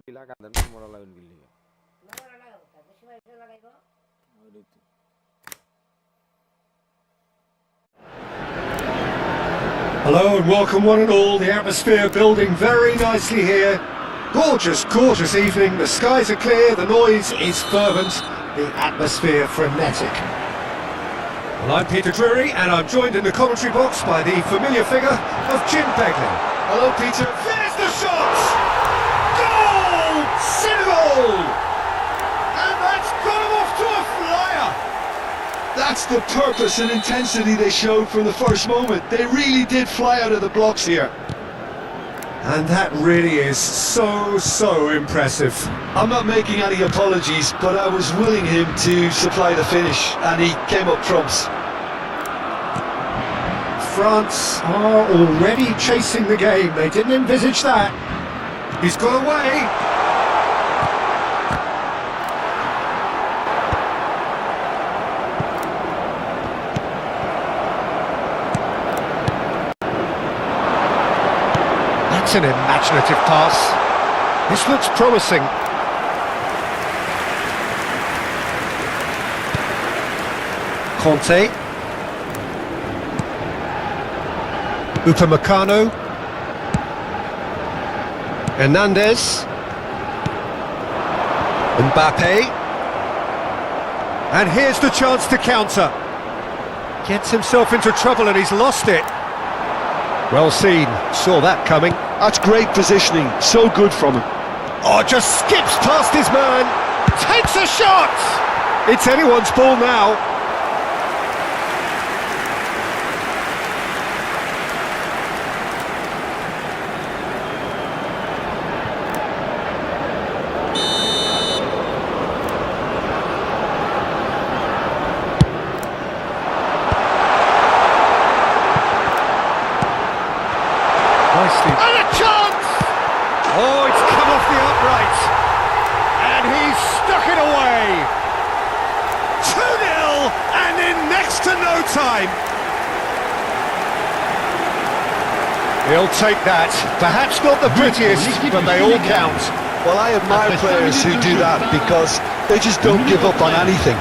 টিলা কাঁদেন না মোড়া লাগান গিলি Hello and welcome one and all, the atmosphere building very nicely here. Gorgeous, gorgeous evening, the skies are clear, the noise is fervent, the atmosphere frenetic. Well, I'm Peter Drury and I'm joined in the commentary box by the familiar figure of Jim Begley. Hello Peter, there's the shot! Goal! Senegal! And that's got him off to a flyer! That's the purpose and intensity they showed from the first moment. They really did fly out of the blocks here. And that really is so impressive. I'm not making any apologies, but I was willing him to supply the finish, and he came up trumps. France are already chasing the game. They didn't envisage that. He's got away. That's an imaginative pass. This looks promising. Conte. Upamecano. Hernandez. Mbappe. And here's the chance to counter. Gets himself into trouble and he's lost it. Well seen, saw that coming. That's great positioning, so good from him. Oh, just skips past his man. Takes a shot! It's anyone's ball now. And a chance! Oh, it's come off the upright. And he's stuck it away. 2-0 and in next to no time. He'll take that. Perhaps not the prettiest, but they all count. Well, I admire players who do that because they just don't give up on anything.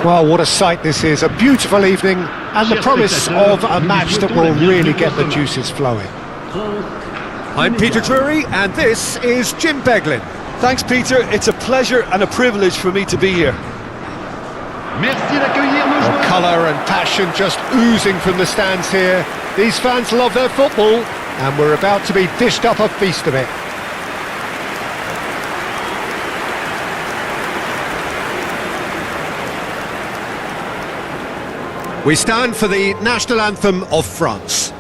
Well, what a sight this is. A beautiful evening and the promise of a match that will really get the juices flowing. I'm Peter Drury and this is Jim Beglin. Thanks, Peter. It's a pleasure and a privilege for me to be here. Colour and passion just oozing from the stands here. These fans love their football and we're about to be dished up a feast of it. We stand for the national anthem of France.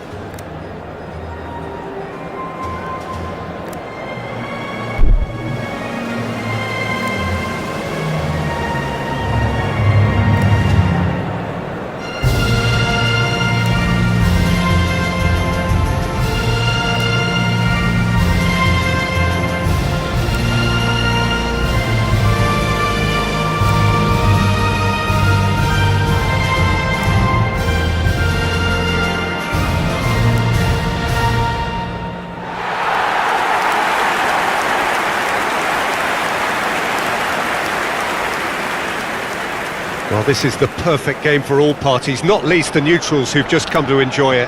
Well, this is the perfect game for all parties, not least the neutrals who've just come to enjoy it.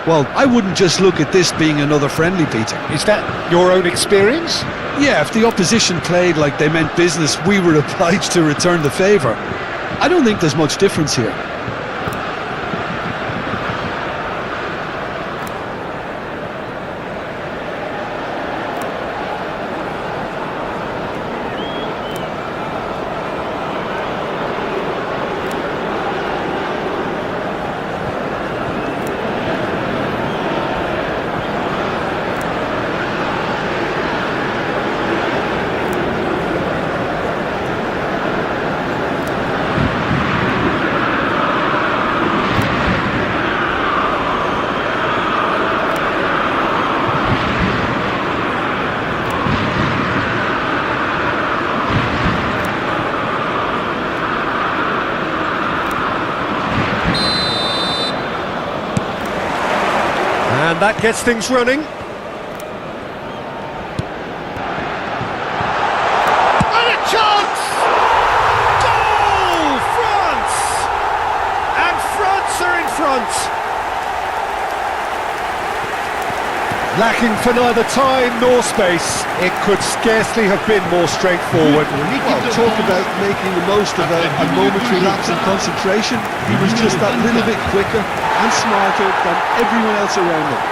Well, I wouldn't just look at this being another friendly, Peter. Is that your own experience? Yeah, if the opposition played like they meant business, we were obliged to return the favour. I don't think there's much difference here. And that gets things running. And a chance! Goal! France! And France are in front. Lacking for neither time nor space, it could scarcely have been more straightforward. Well, talk about making the most of a momentary lapse in concentration. He was just that little bit quicker and smarter than everyone else around him.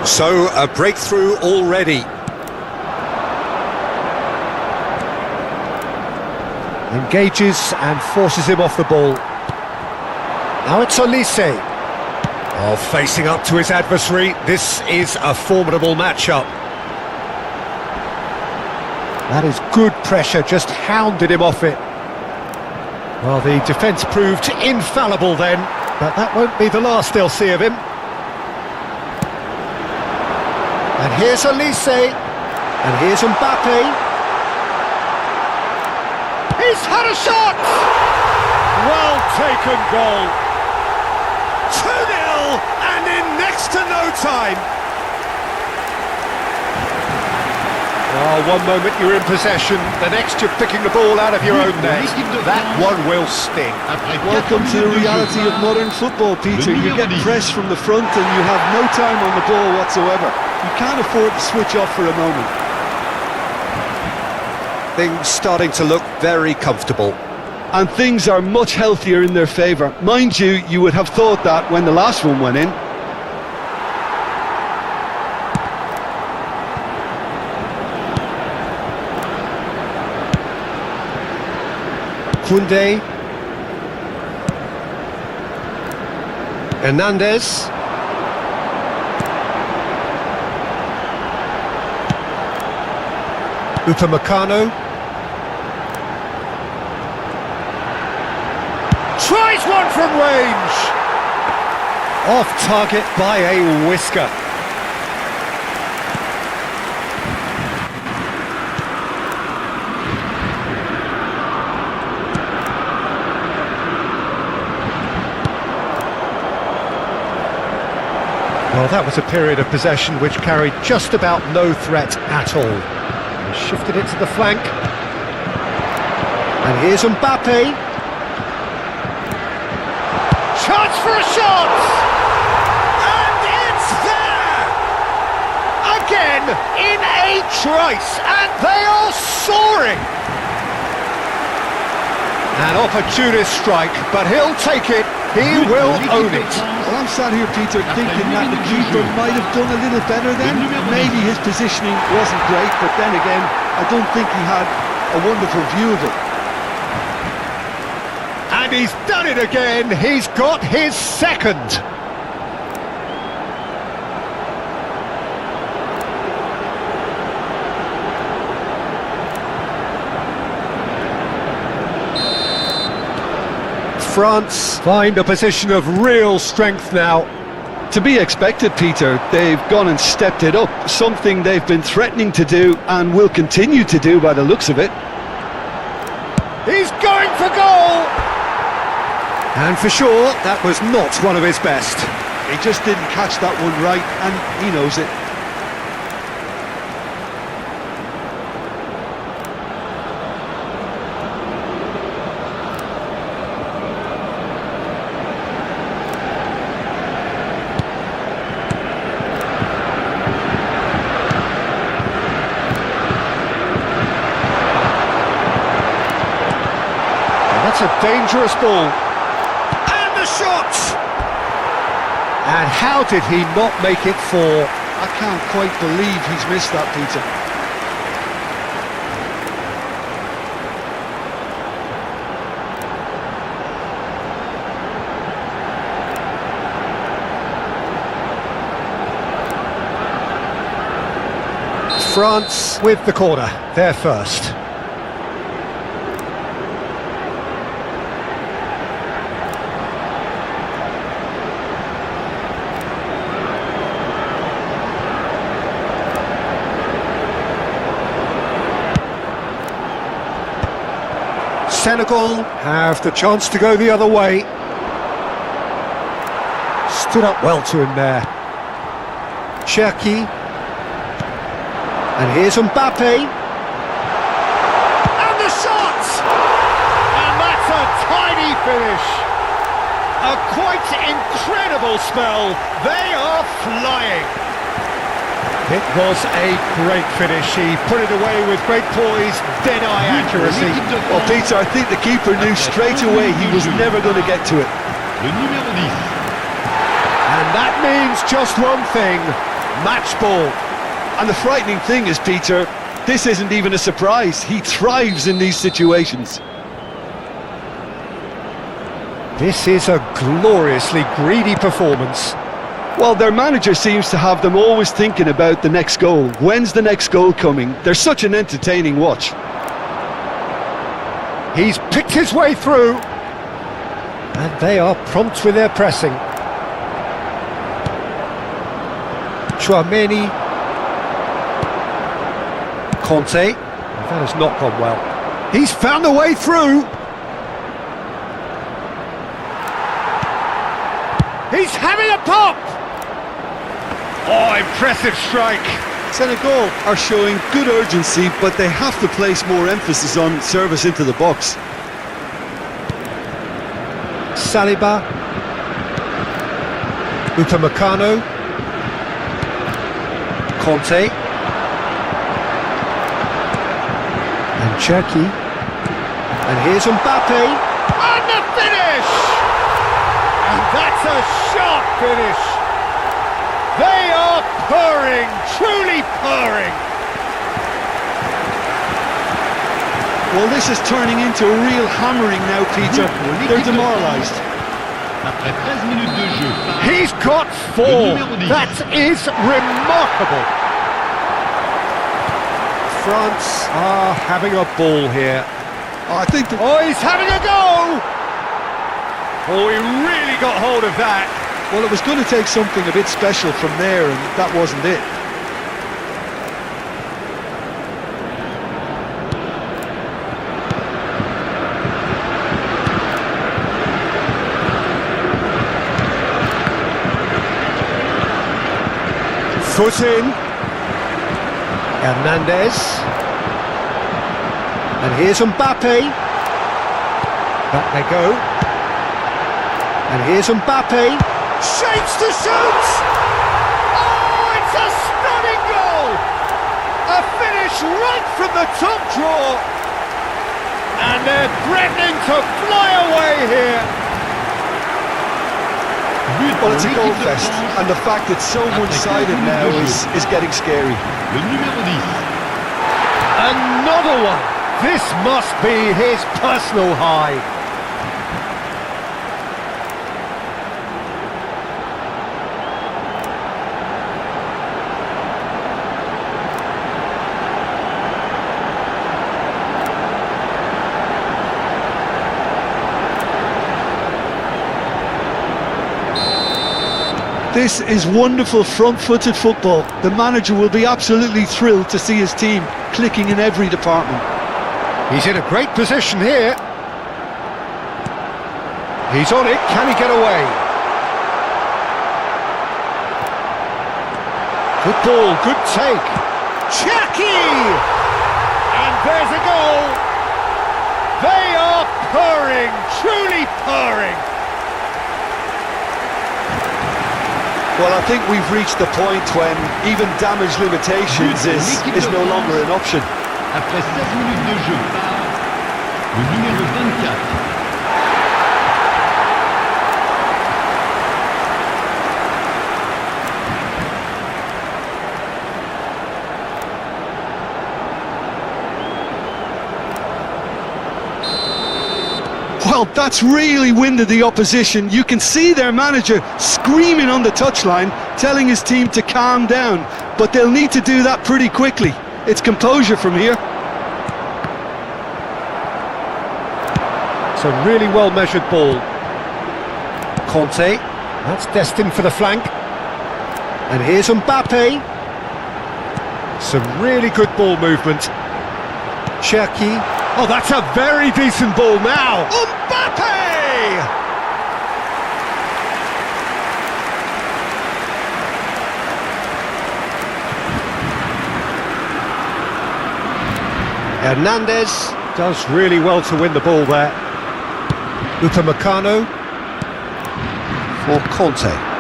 So, a breakthrough already. Engages and forces him off the ball. Now it's Olise. Oh, facing up to his adversary. This is a formidable matchup. That is good pressure, just hounded him off it. Well, the defence proved infallible then, but that won't be the last they'll see of him. And here's Olise, and here's Mbappe. He's had a shot! Well taken goal. 2-0, and in next to no time. Oh, one moment you're in possession, the next you're picking the ball out of your own net. That one will sting. Welcome to the reality of modern football, Peter. You get press from the front and you have no time on the ball whatsoever. You can't afford to switch off for a moment. Things starting to look very comfortable. And things are much healthier in their favour. Mind you, you would have thought that when the last one went in. Koundé. Hernandez. Upamecano. Tries one from range. Off target by a whisker. Well, that was a period of possession which carried just about no threat at all. He shifted it to the flank. And here's Mbappe. Chance for a shot! And it's there! Again, in a trice, and they are soaring! An opportunist strike, but he'll take it. He will own it. Well, I'm sat here, Peter, thinking that the keeper might have done a little better then. Maybe his positioning wasn't great, but then again, I don't think he had a wonderful view of it. And he's done it again. He's got his second. France find a position of real strength now. To be expected, Peter. They've gone and stepped it up, something they've been threatening to do and will continue to do by the looks of it. He's going for goal! And for sure, that was not one of his best. He just didn't catch that one right, and he knows it. That's a dangerous ball. And the shot! And how did he not make it four? I can't quite believe he's missed that, Peter. France with the corner, they're first. Senegal have the chance to go the other way. Stood up well to him there. Cherki. And here's Mbappe. And the shot! And that's a tiny finish. A quite incredible spell. They are flying. It was a great finish. He put it away with great poise, dead-eye accuracy. Well, Peter, I think the keeper knew straight away he was never going to get to it. And that means just one thing, match ball. And the frightening thing is, Peter, this isn't even a surprise. He thrives in these situations. This is a gloriously greedy performance. Well, their manager seems to have them always thinking about the next goal. When's the next goal coming? They're such an entertaining watch. He's picked his way through. And they are prompt with their pressing. Chouameni. Conte. That has not gone well. He's found a way through. He's having a pop. Oh, impressive strike. Senegal are showing good urgency, but they have to place more emphasis on service into the box. Saliba. Upamecano. Conte. And Cherki. And here's Mbappe. And the finish! And that's a sharp finish. They are purring, truly purring. Well, this is turning into a real hammering now, Peter. They're demoralised. He's got four. That is remarkable. France are having a ball here. I think Oh, he's having a go! Oh, he really got hold of that. Well, it was going to take something a bit special from there, and that wasn't it. Foot in. Hernandez. And here's Mbappe. Back they go. And here's Mbappe. Shapes to shoot! Oh, it's a stunning goal! A finish right from the top draw. And they're threatening to fly away here. Well, it's a goal fest, and the fact it's so one-sided now is getting scary. Le numéro 10. Another one! This must be his personal high. This is wonderful front-footed football. The manager will be absolutely thrilled to see his team clicking in every department. He's in a great position here. He's on it, can he get away? Good ball, good take. Chucky! And there's a goal. They are purring, truly purring. Well, I think we've reached the point when even damage limitations is no longer an option. Après 16 minutes de jeu par le numéro 24. Well, that's really winded the opposition. You can see their manager screaming on the touchline, telling his team to calm down, but they'll need to do that pretty quickly. It's composure from here. It's a really well-measured ball. Conte, that's destined for the flank. And here's Mbappe. Some really good ball movement. Cherki. Oh, that's a very decent ball now. Mbappe! Hernandez does really well to win the ball there. Upamecano for Conte.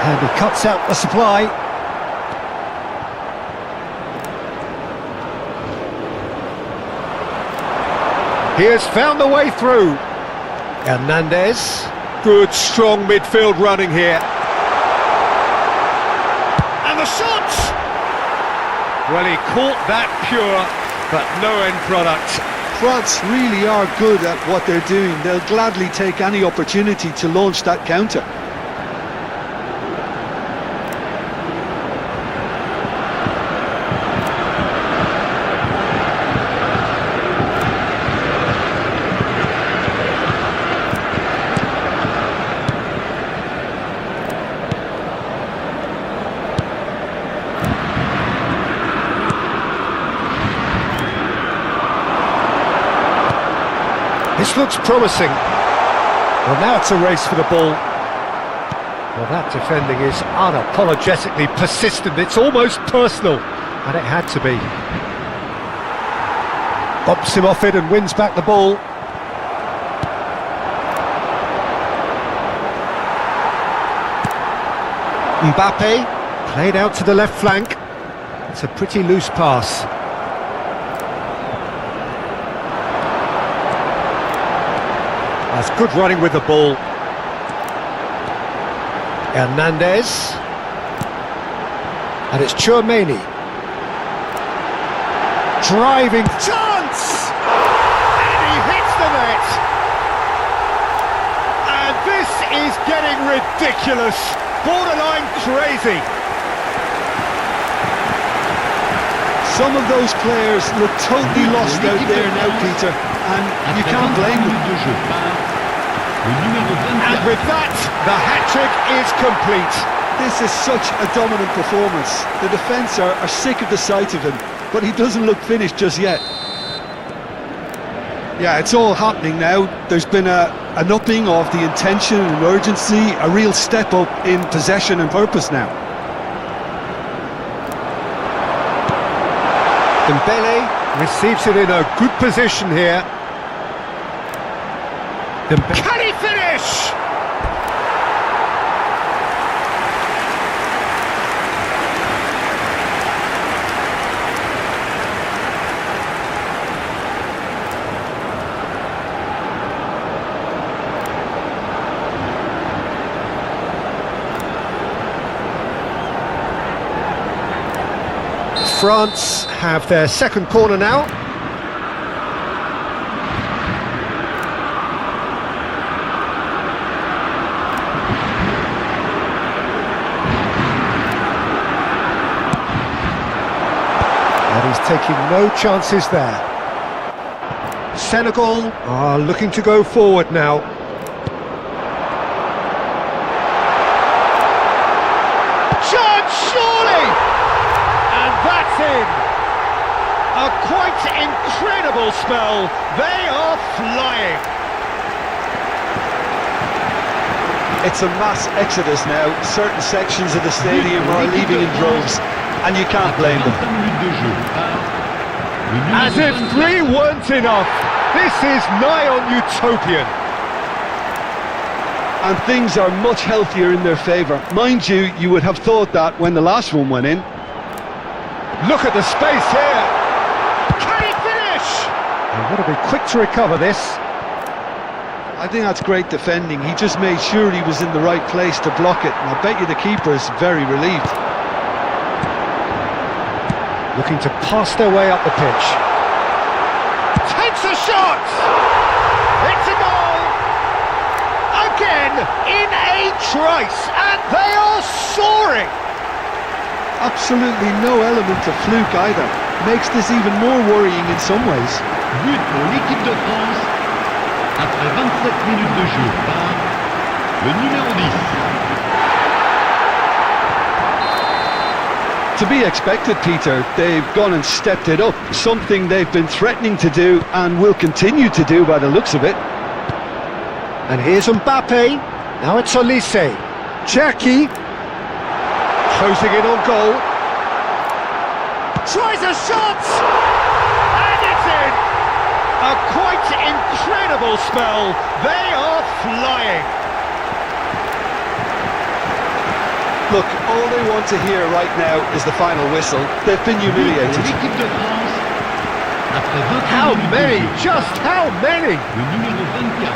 And he cuts out the supply. He has found the way through. Hernandez. Good, strong midfield running here. And the shot! Well, he caught that pure, but no end product. France really are good at what they're doing. They'll gladly take any opportunity to launch that counter. This looks promising. Well, now it's a race for the ball. Well, that defending is unapologetically persistent. It's almost personal, and it had to be. Bumps him off it and wins back the ball. Mbappe, played out to the left flank. It's a pretty loose pass. That's good running with the ball. Hernandez. And it's Tchouaméni. Driving chance! And he hits the net! And this is getting ridiculous. Borderline crazy. Some of those players look totally lost out there now, Peter, and you Après can't 25 blame them. minutes de jeu par le numéro And 24. with that, the hat-trick is complete. This is such a dominant performance. The defence are sick of the sight of him, but he doesn't look finished just yet. Yeah, it's all happening now. There's been an upping of the intention and urgency, a real step up in possession and purpose now. Dembele receives it in a good position here. Can he finish? France have their second corner now. And he's taking no chances there. Senegal are looking to go forward now. Chance, surely! And that's in! A quite incredible spell. They are flying. It's a mass exodus now. Certain sections of the stadium are leaving in droves, and you can't blame them. 25 minutes de jeu par le numéro As if 24. three weren't enough. This is nigh on utopian. And things are much healthier in their favour. Mind you, you would have thought that when the last one went in. Look at the space here. Can he finish? They've got to be quick to recover this. I think that's great defending. He just made sure he was in the right place to block it, and I bet you the keeper is very relieved. Looking to pass their way up the pitch. Takes a shot! It's a goal! Again, in a trice, and they are soaring! Absolutely no element of fluke either. Makes this even more worrying in some ways. But pour l'équipe de France après 27 minutes de jeu par le numéro 10. To be expected, Peter. They've gone and stepped it up. Something they've been threatening to do and will continue to do by the looks of it. And here's Mbappe. Now it's Olise. Cherki. Closing in on goal. Tries a shot! And it's in! A quite incredible spell. They are flying. Look, all they want to hear right now is the final whistle. They've been Pour humiliated. l'équipe de France après 21 How minutes many? de jeu Just how many? le numéro 24.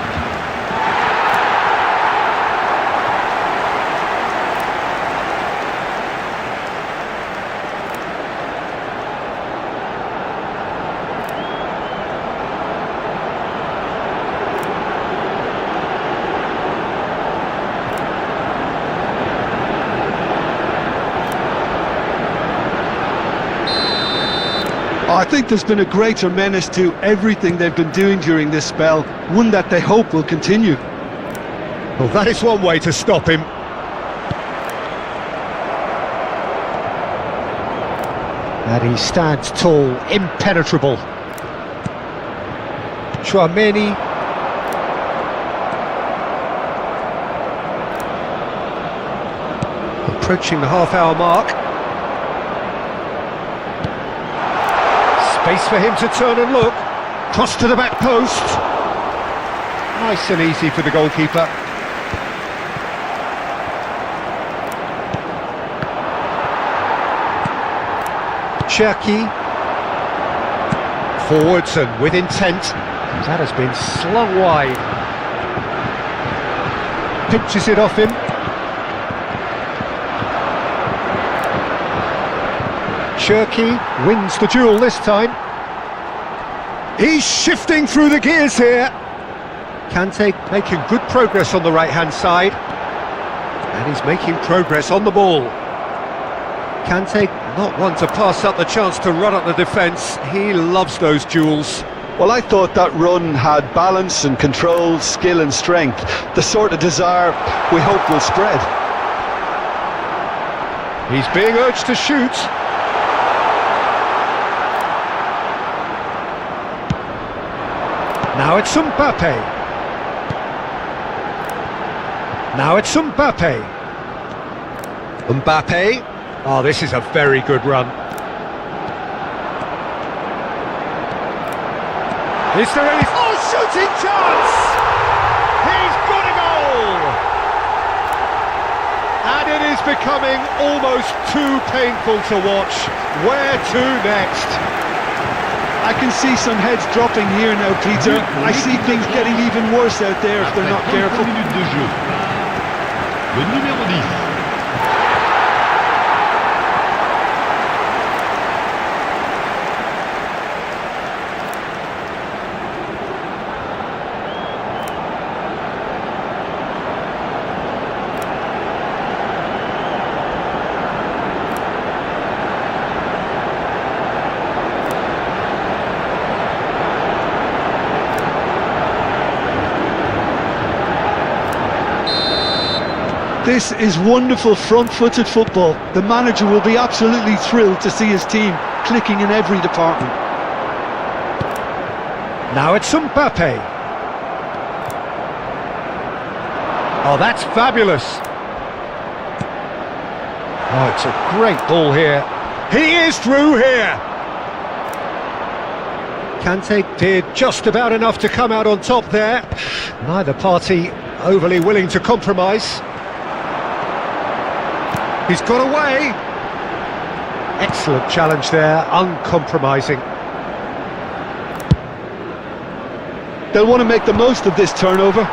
I think there's been a greater menace to everything they've been doing during this spell, one that they hope will continue. Well, that is one way to stop him. And he stands tall, impenetrable. Chouameni. Approaching the half-hour mark. Space for him to turn and look. Cross to the back post. Nice and easy for the goalkeeper. Cherki. Forwards and with intent. That has been slung wide. Pinches it off him. Cherki wins the duel this time. He's shifting through the gears here. Kante making good progress on the right-hand side. And he's making progress on the ball. Kante, not one to pass up the chance to run up the defence. He loves those duels. Well, I thought that run had balance and control, skill and strength, the sort of desire we hope will spread. He's being urged to shoot. Now it's Mbappe. Now it's Mbappe. Mbappe. Oh, this is a very good run. Is there any... Oh, shooting chance! He's got a goal! And it is becoming almost too painful to watch. Where to next? I can see some heads dropping here now, Peter. I see things getting even worse out there if they're not careful. Minutes de jeu. Le numéro 10. This is wonderful front-footed football. The manager will be absolutely thrilled to see his team clicking in every department. Now it's Mbappe. Oh, that's fabulous. Oh, it's a great ball here. He is through here. Kante did just about enough to come out on top there. Neither party overly willing to compromise. He's got away. Excellent challenge there, uncompromising. They'll want to make the most of this turnover.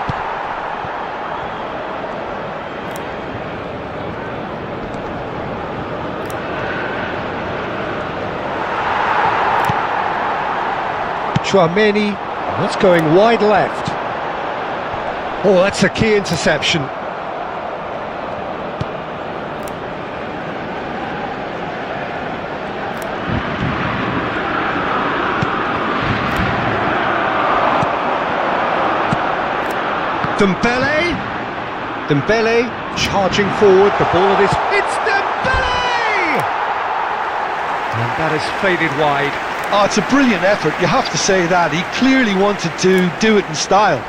Chouameni, that's going wide left. Oh, that's a key interception. Dembele charging forward, the ball at his... It's Dembele! And that has faded wide. Oh, it's a brilliant effort, you have to say that. He clearly wanted to do it in style.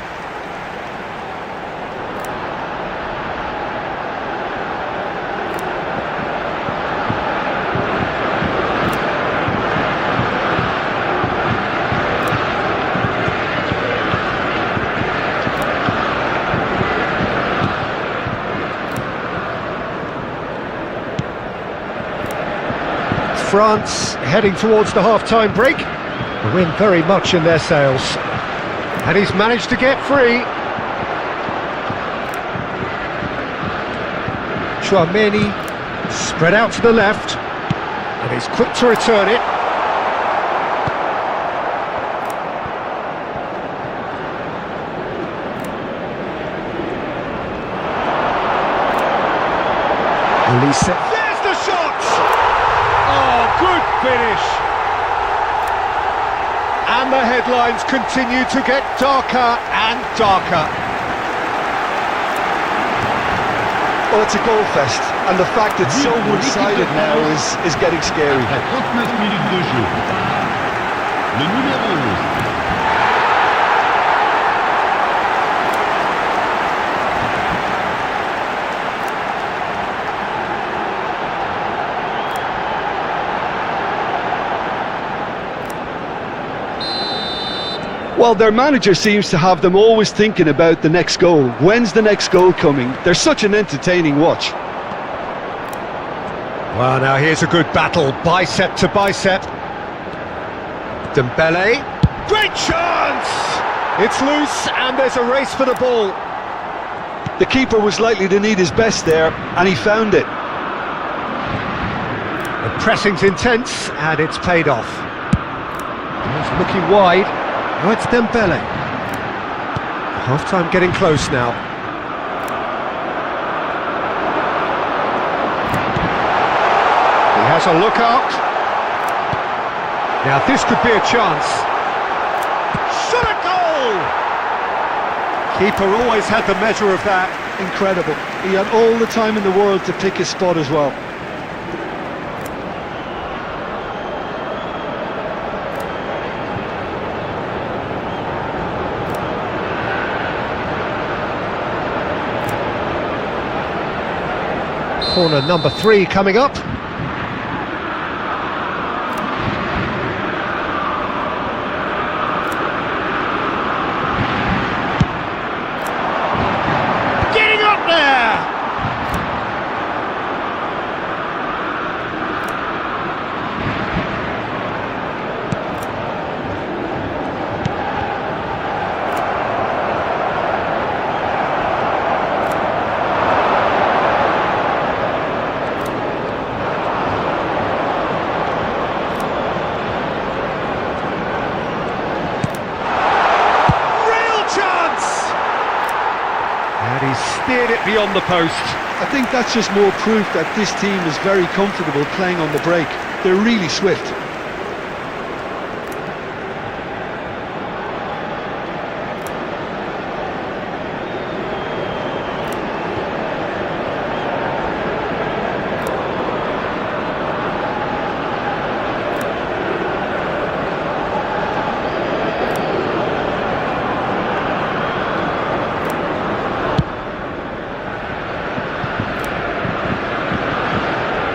France heading towards the half-time break. The wind very much in their sails. And he's managed to get free. Chouameni spread out to the left. And he's quick to return it. Elise. There's the shot! Oh, good finish! And the headlines continue to get darker and darker. Well, it's a goal fest, and the fact it's so one-sided now is getting scary. Après 39 minutes de jeu, le numéro 11. Well, their manager seems to have them always thinking about the next goal. When's the next goal coming? They're such an entertaining watch. Well, now here's a good battle, bicep to bicep. Dembele, great chance! It's loose and there's a race for the ball. The keeper was likely to need his best there, and he found it. The pressing's intense and it's paid off. He's looking wide. Oh, it's Dembele. Half-time getting close now. has a look out. Now this could be a chance. Shot a goal! Keeper always had the measure of that. Incredible. He had all the time in the world to pick his spot as well. Corner number 3 coming up. Getting up there! And he's steered it beyond the post. I think that's just more proof that this team is very comfortable playing on the break. They're really swift.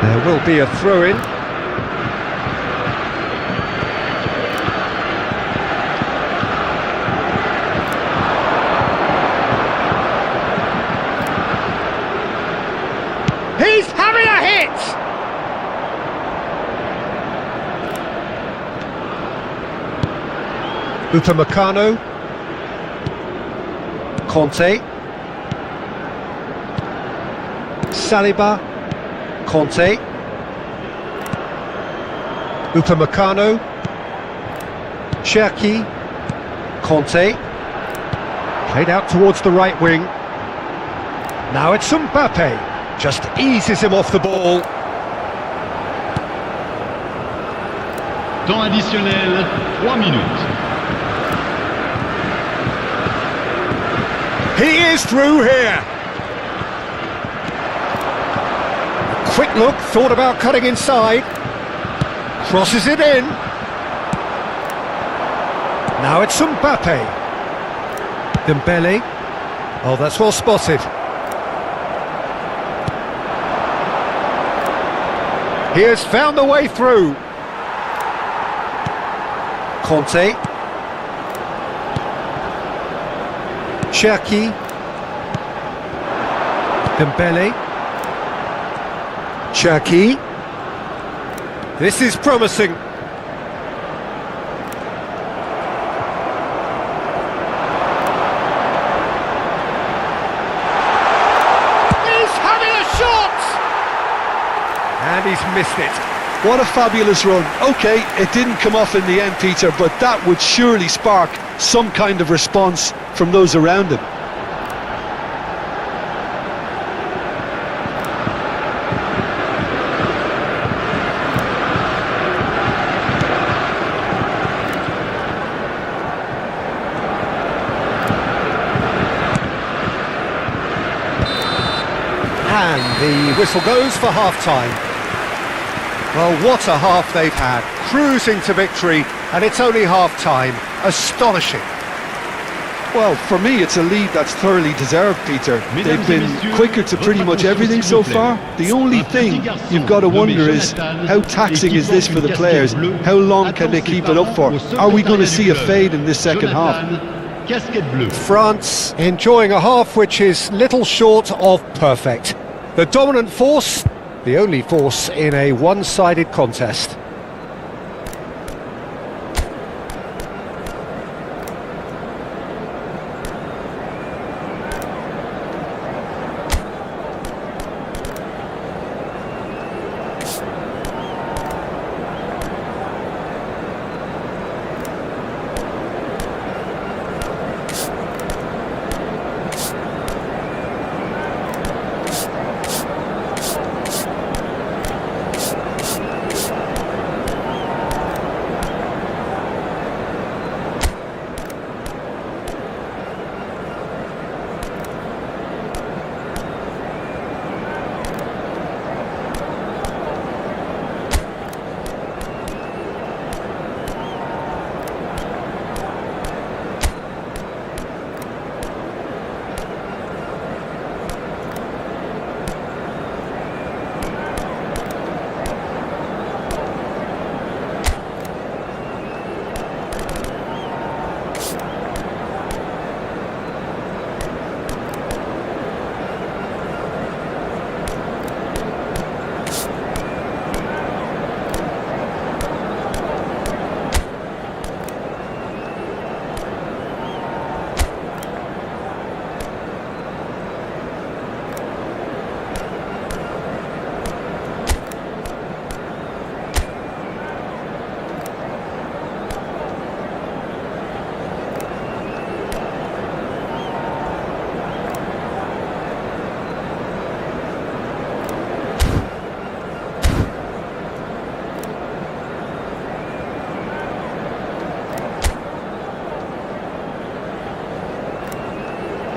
There will be a throw-in. He's having a hit! Upamecano. Conte. Saliba. Conte. Upamecano. Cherki. Conte. Played out towards the right wing. Now it's Mbappe. Just eases him off the ball. Temps additionnel, 3 minutes. He is through here. Quick look, thought about cutting inside. Crosses it in. Now it's Mbappe. Dembele. Oh, that's well spotted. He has found the way through. Conte. Cherki. Dembele. Cherki. This is promising. He's having a shot! And he's missed it. What a fabulous run. OK, it didn't come off in the end, Peter, but that would surely spark some kind of response from those around him. And the whistle goes for half-time. Well, what a half they've had. Cruising to victory, and it's only half-time. Astonishing. Well, for me, it's a lead that's thoroughly deserved, Peter. They've been quicker to pretty much everything so far. The only thing you've got to wonder is, how taxing is this for the players? How long can they keep it up for? Are we going to see a fade in this second half? France enjoying a half which is little short of perfect. The dominant force, the only force in a one-sided contest.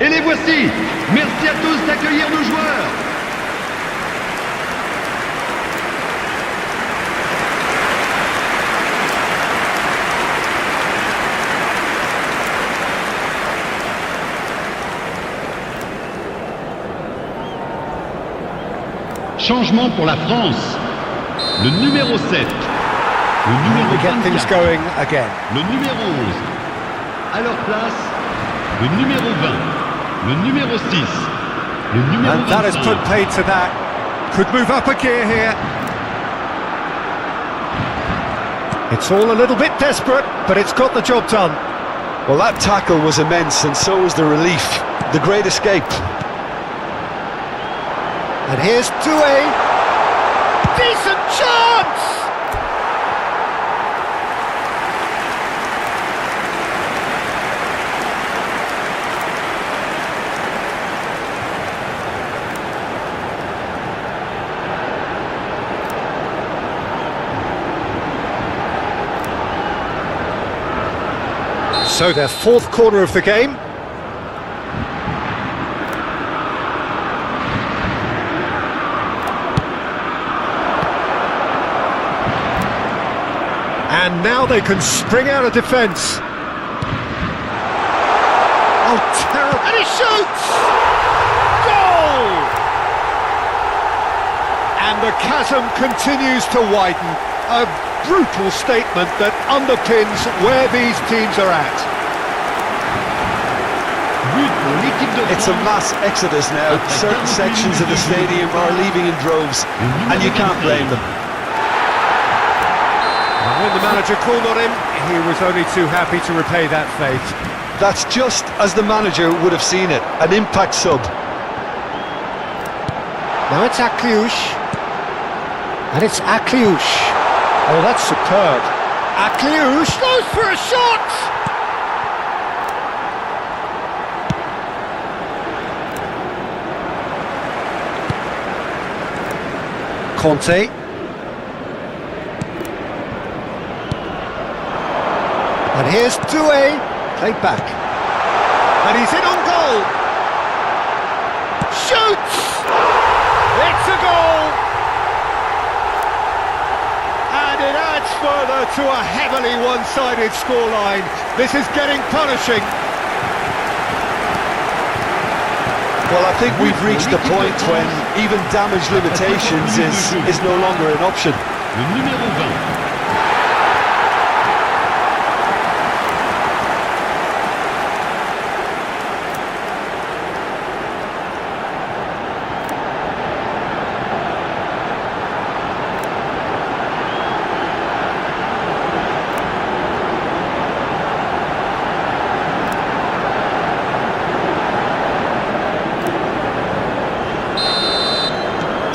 Et les voici. Merci à tous d'accueillir nos joueurs. Changement pour la France. Le numéro 7. Le numéro We get things 24. going again. Le numéro 11. À leur place, le numéro 20. Le numéro 6. Le numéro And that has 25. put paid to that. Could move up a gear here. It's all a little bit desperate, but it's got the job done. Well, that tackle was immense, and so was the relief. The great escape. And here's Doué. Decent chance! So their fourth corner of the game. And now they can spring out of defence. Oh, terrible. And he shoots! Goal! And the chasm continues to widen. A brutal statement that underpins where these teams are at. But pour l'équipe de It's a France. mass exodus now. Certain sections of the stadium are leaving in droves, and you can't blame them. And when the manager called on him, he was only too happy to repay that faith. That's just as the manager would have seen it, an impact sub. Now it's Akliouche. And it's Akliouche. Oh, that's superb. Akliouche goes for a shot! Conte. And here's Doué, played back. And he's in on goal. Shoots! It's a goal! And it adds further to a heavily one-sided scoreline. This is getting punishing. Well, I think we've reached the point when even damage limitations is no longer an option. Le numéro 20.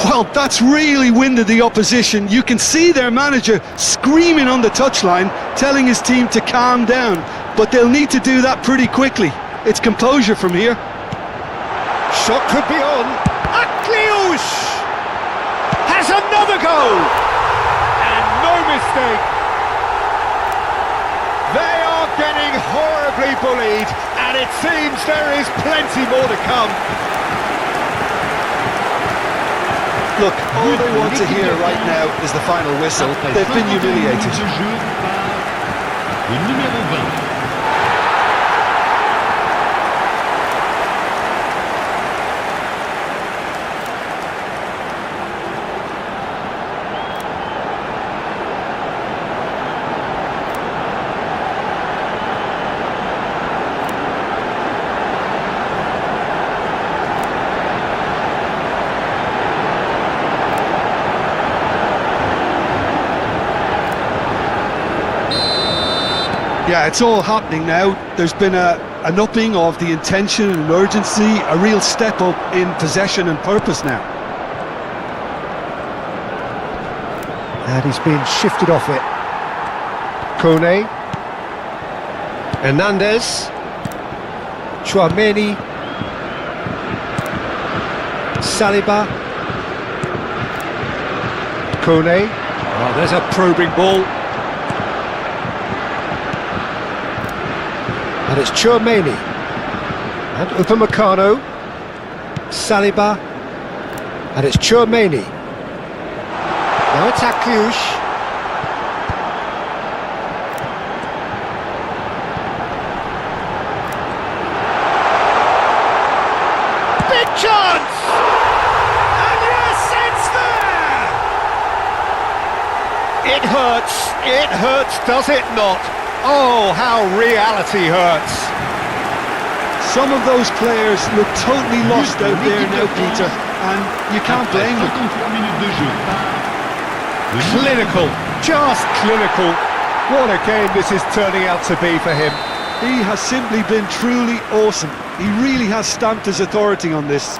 Well, that's really winded the opposition. You can see their manager screaming on the touchline, telling his team to calm down, but they'll need to do that pretty quickly. It's composure from here. Shot could be on. Akliouche has another goal. And no mistake. They are getting horribly bullied, and it seems there is plenty more to come. Look, all they want to hear right now is the final whistle. Après They've been 51 humiliated. minutes de jeu par le numéro 20. Yeah, it's all happening now. There's been an upping of the intention and urgency, a real step up in possession and purpose now. And he's been shifted off it. Kone. Hernandez. Chouameni. Saliba. Kone. Oh, there's a probing ball. And it's Chouameni. And Upamecano. Saliba. And it's Chouameni. Now it's Akliouche. Big chance! And yes, it's there! It hurts, does it not? Oh, how reality hurts. Some of those players look totally lost out there now, Peter, and you can't blame them. 53 minutes de jeu. Clinical, just clinical. What a game this is turning out to be for him. He has simply been truly awesome. He really has stamped his authority on this.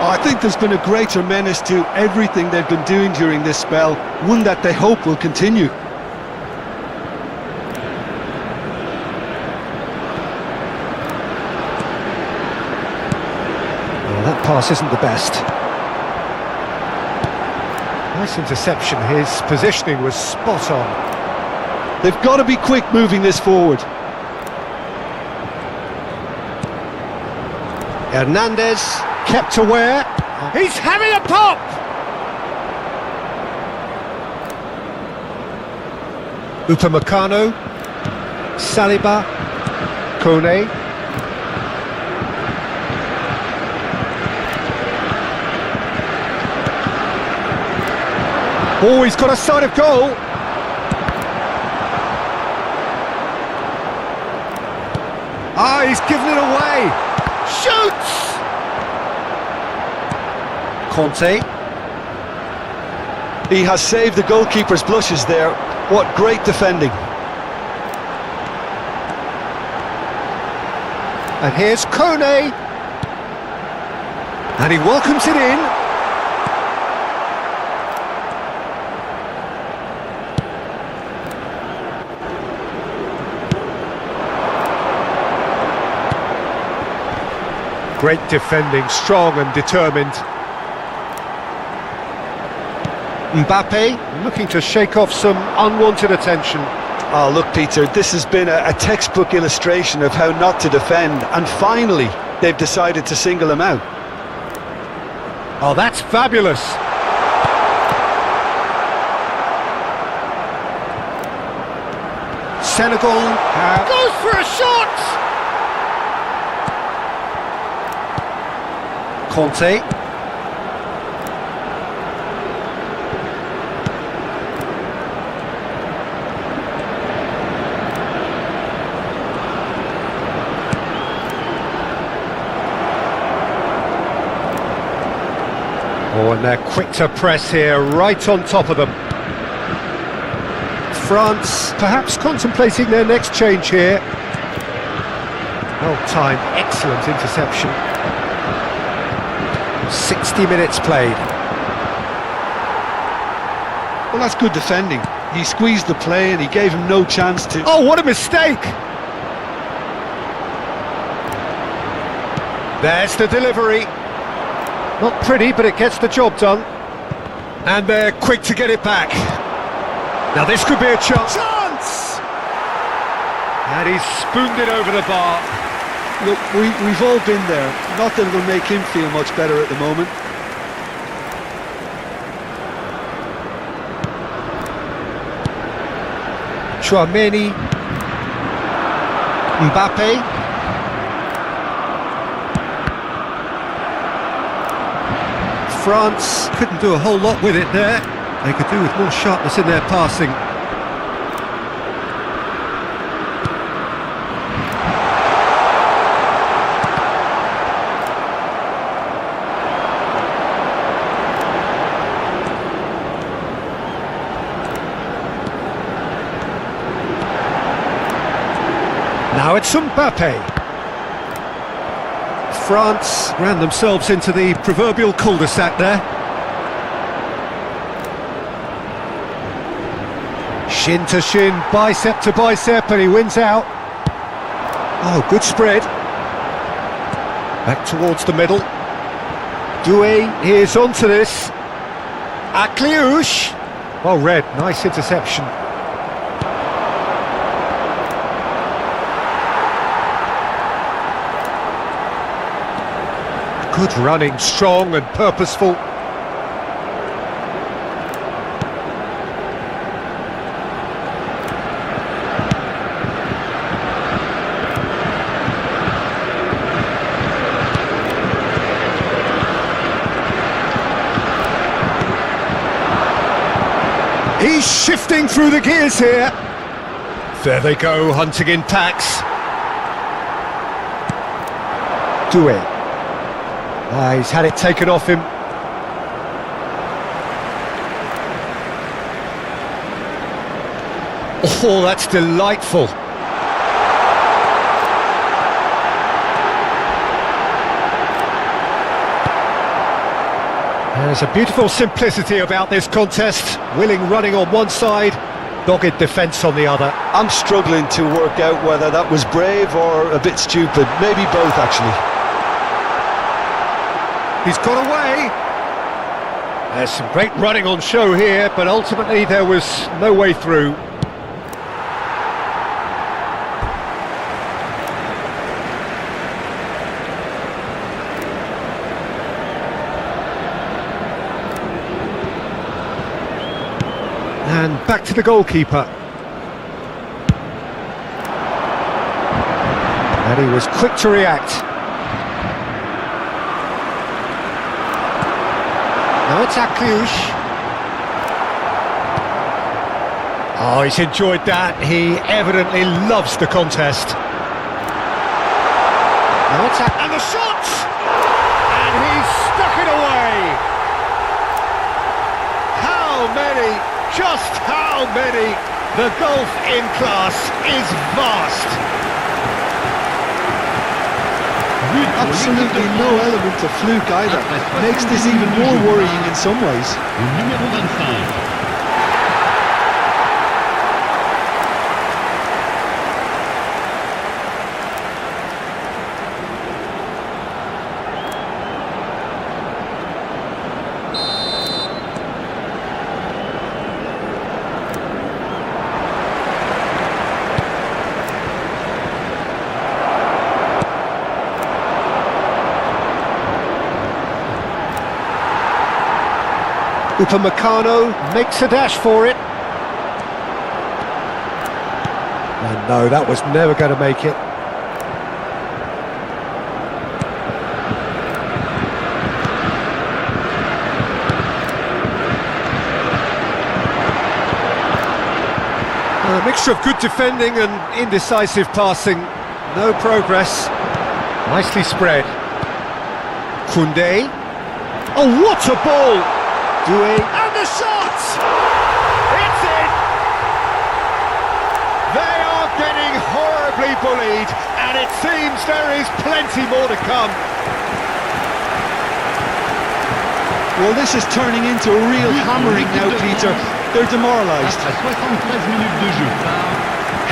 I think there's been a greater menace to everything they've been doing during this spell, one that they hope will continue. Well, that pass isn't the best. Nice interception, his positioning was spot on. They've got to be quick moving this forward. Hernandez, kept aware. He's having a pop! Upamecano, Saliba, Kone. Oh, he's got a sight of goal. Ah, he's given it away. Shoots! Conte. He has saved the goalkeeper's blushes there. What great defending. And here's Kone. And he welcomes it in. Great defending, strong and determined. Mbappe looking to shake off some unwanted attention. Oh, look, Peter, this has been a textbook illustration of how not to defend, and finally they've decided to single him out. Oh, that's fabulous. Senegal goes for a shot! Conte. Oh, and they're quick to press here, right on top of them. France perhaps contemplating their next change here. Well timed, excellent interception. 60 minutes played. Well, that's good defending. He squeezed the play and he gave him no chance to... Oh, what a mistake! There's the delivery. Not pretty, but it gets the job done. And they're quick to get it back. Now this could be a chance. And he's spooned it over the bar. Look, we've all been there. Not that it'll make him feel much better at the moment. Chouameni. Mbappe. France couldn't do a whole lot with it there. They could do with more sharpness in their passing. Now it's Mbappe. France ran themselves into the proverbial cul-de-sac there. Shin to shin, bicep to bicep, and he wins out. Oh, good spread. Back towards the middle. Doué is onto this. Akliouche. Well read, nice interception. . Good running, strong and purposeful. He's shifting through the gears here. There they go, hunting in packs. Doué. He's had it taken off him. Oh, that's delightful. There's a beautiful simplicity about this contest. Willing running on one side, dogged defence on the other. I'm struggling to work out whether that was brave or a bit stupid. Maybe both, actually. He's got away. There's some great running on show here, but ultimately there was no way through. And back to the goalkeeper. And he was quick to react. Now it's Akliouche. Oh, he's enjoyed that. He evidently loves the contest. Now it's and the shot! And he's stuck it away. How many? Just how many? The golf in class is vast. Absolutely no element of fluke either. Makes this even more worrying in some ways. Le numéro 25. Upamecano makes a dash for it. And no, that was never going to make it. A mixture of good defending and indecisive passing. No progress. Nicely spread. Koundé. Oh, what a ball! Doué, and the shot! It's in! They are getting horribly bullied, and it seems there is plenty more to come. Well, this is turning into a real hammering now, Peter. They're demoralised. Après 73 minutes de jeu.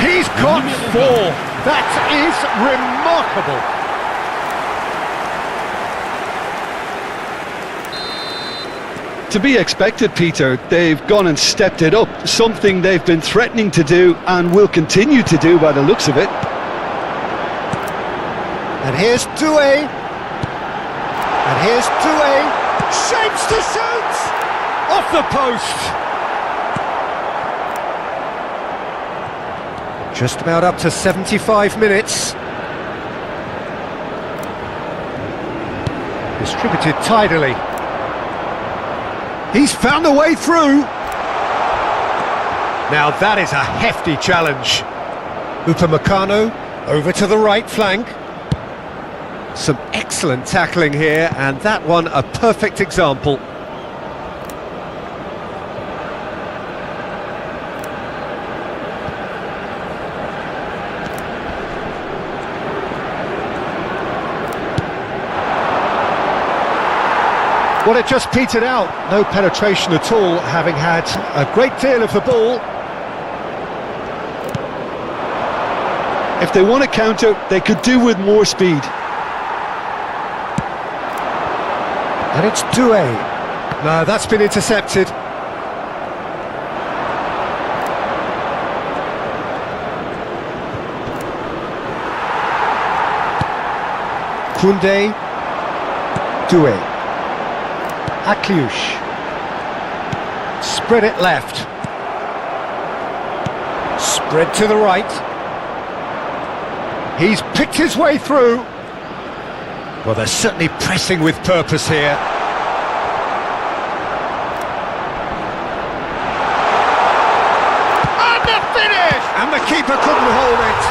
He's got four. That is remarkable. To be expected, Peter. They've gone and stepped it up, something they've been threatening to do and will continue to do by the looks of it. And here's Doué. And here's Doué. Shapes to shoot! Off the post! Just about up to 75 minutes. Distributed tidily. He's found a way through. Now that is a hefty challenge. Upamecano over to the right flank. Some excellent tackling here, and that one a perfect example. Well, it just petered out. No penetration at all, having had a great deal of the ball. If they want to counter, they could do with more speed. And it's Doué. No, that's been intercepted. Koundé. Doué. Akliush. Spread it left. Spread to the right. He's picked his way through. Well, they're certainly pressing with purpose here. And the finish! And the keeper couldn't hold it.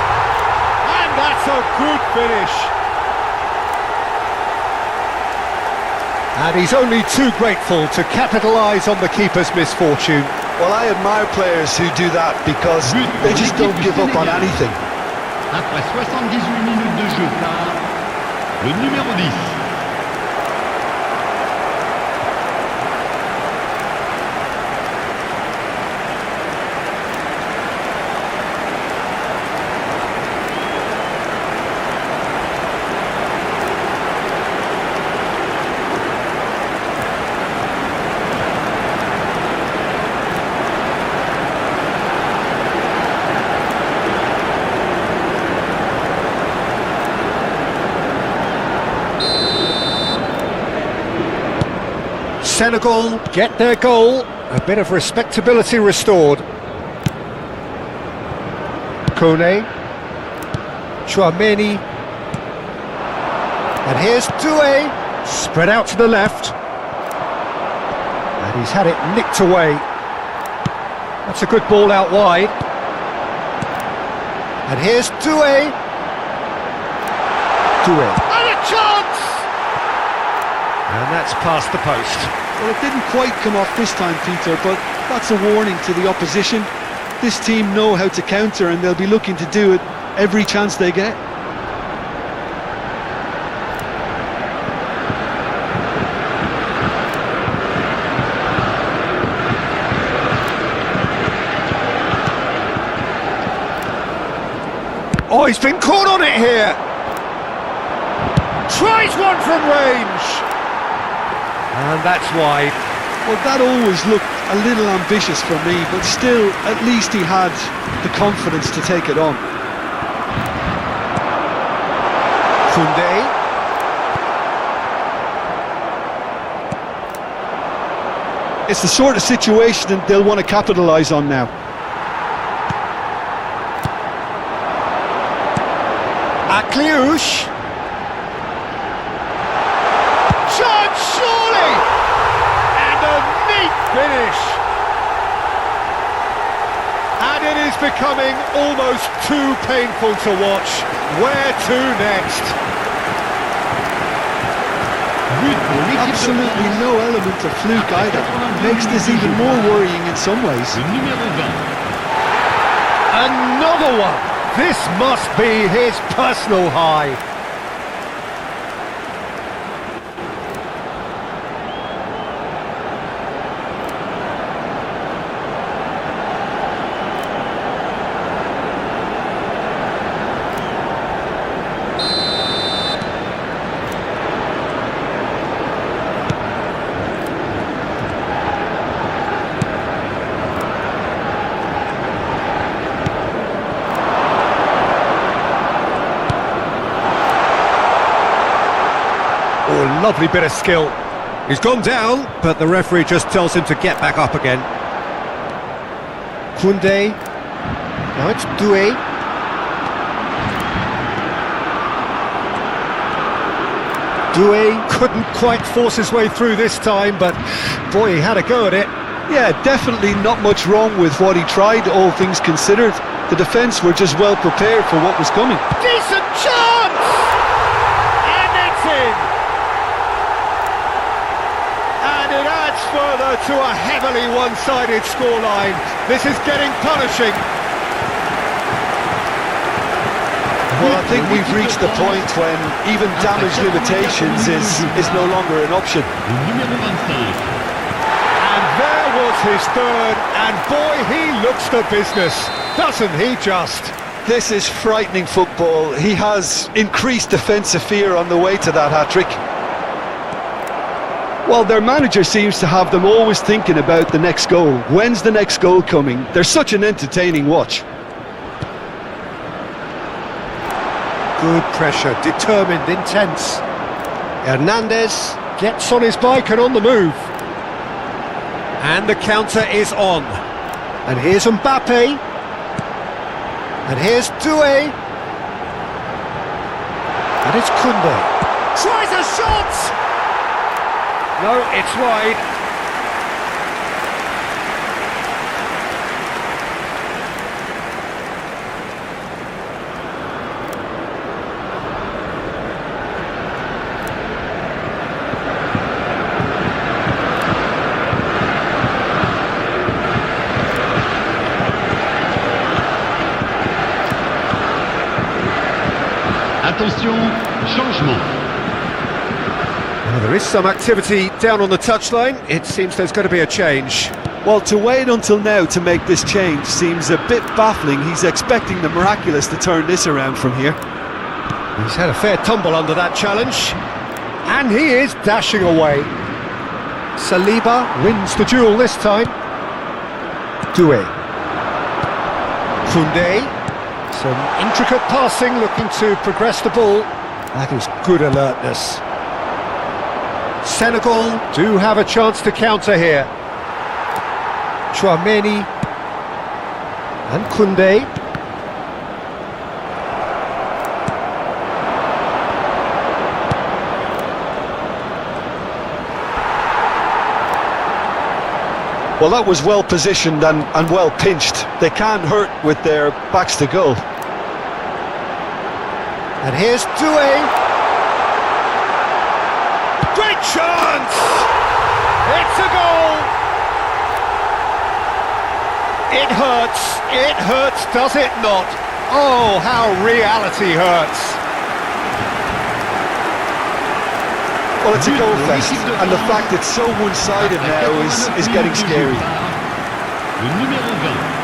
And that's a good finish. And he's only too grateful to capitalise on the keeper's misfortune. Well, I admire players who do that because they just don't give up on anything. Après 78 minutes de jeu par le numéro 10. Senegal get their goal, a bit of respectability restored. Kone, Chouameni, and here's Doué, spread out to the left, and he's had it nicked away. That's a good ball out wide, and here's Doué, and a chance, and that's past the post. Well, it didn't quite come off this time, Peter, but that's a warning to the opposition. This team know how to counter and they'll be looking to do it every chance they get. Oh, he's been caught on it here. Tries one from range. And that's wide. Well, that always looked a little ambitious for me, but still, at least he had the confidence to take it on. Koundé. It's the sort of situation that they'll want to capitalise on now. Akliush. Chance, surely! And a neat finish. And it is becoming almost too painful to watch. Where to next? Absolutely no element of fluke either. Makes this even more worrying in some ways. Le numéro 20. Another one! This must be his personal high. Oh, lovely bit of skill. He's gone down, but the referee just tells him to get back up again. Koundé. Now it's Doué. Doué couldn't quite force his way through this time, but boy, he had a go at it. Yeah, definitely not much wrong with what he tried, all things considered. The defence were just well prepared for what was coming. Decent chance! And it's in! And it adds further to a heavily one-sided scoreline. This is getting punishing. Well, I think we've reached the point when even damage limitations is no longer an option. Le numéro 25. And there was his third, and boy, he looks the business, doesn't he just? This is frightening football. He has increased defensive fear on the way to that hat-trick. Well, their manager seems to have them always thinking about the next goal. When's the next goal coming? They're such an entertaining watch. Good pressure, determined, intense. Hernandez Gets on his bike and on the move. And the counter is on. And here's Mbappe. And here's Doué. And it's Koundé. Tries a shot! No, it's wide. Attention, changement. Well, there is some activity down on the touchline. It seems there's going to be a change. Well, to wait until now to make this change seems a bit baffling. He's expecting the miraculous to turn this around from here. He's had a fair tumble under that challenge. And he is dashing away. Saliba wins the duel this time. Doué. Koundé. Some intricate passing, looking to progress the ball. That is good alertness. Senegal do have a chance to counter here. Chouameni and Koundé. Well, that was well positioned and well pinched. They can't hurt with their backs to goal. And here's Doué. Great chance! It's a goal! It hurts, does it not? Oh, how reality hurts. Well, it's a goal fest, and the fact it's so one-sided now is getting scary. Le numéro 20.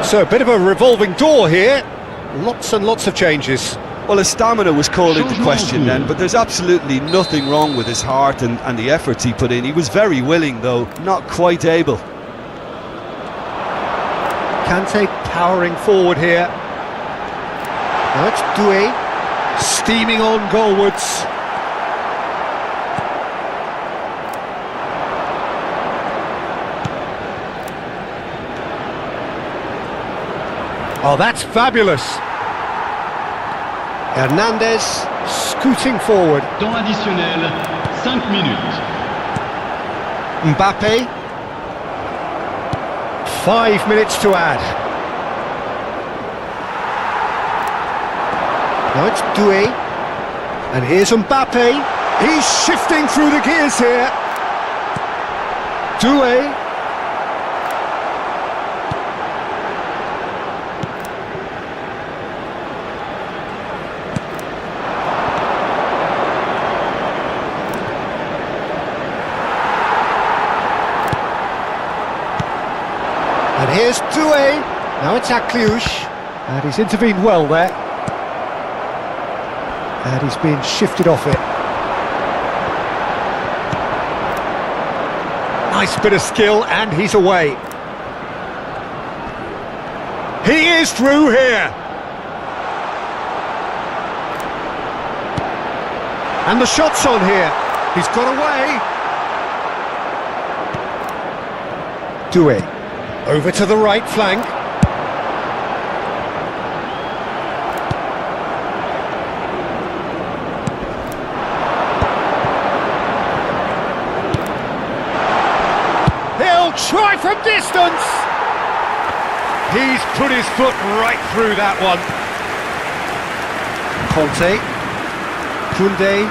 So a bit of a revolving door here. Lots and lots of changes. Well, his stamina was called into question then, but there's absolutely nothing wrong with his heart and the efforts he put in. He was very willing, though, not quite able. Kante powering forward here. Now it's Doué, steaming on goalwards. Oh, that's fabulous. Hernandez scooting forward. Temps additionnel, 5 minutes. Mbappe. 5 minutes to add. Now it's Doué. And here's Mbappe. He's shifting through the gears here. Doué. And here's Doué. Now it's Akliouche. And he's intervened well there. And he's been shifted off it. Nice bit of skill, and he's away. He is through here. And the shot's on here. He's got away. Doué. Over to the right flank. He'll try from distance. He's put his foot right through that one. Conte. Koundé.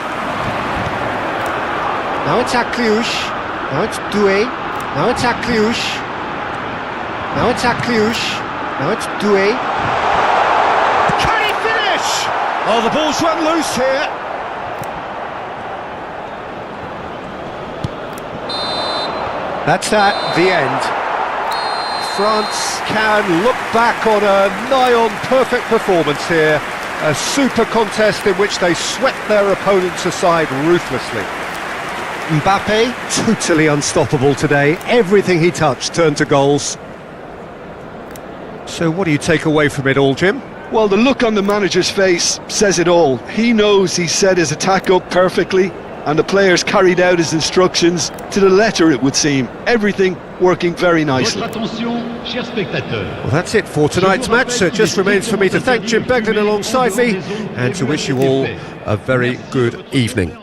Now it's Akliouche. Now it's Doué. Now it's Akliouche. Now it's Akliouche. Now it's Doué. Can he finish? Oh, the ball's run loose here. That's that, the end. France can look back on a nigh-on perfect performance here. A super contest in which they swept their opponents aside ruthlessly. Mbappe, totally unstoppable today. Everything he touched turned to goals. So what do you take away from it all, Jim? Well, the look on the manager's face says it all. He knows he set his attack up perfectly, and the players carried out his instructions to the letter, it would seem. Everything working very nicely. Votre attention, chers spectateurs. Well, that's it for tonight's match, so it just remains for me to thank Jim Beglin alongside me and to wish you all a very good evening.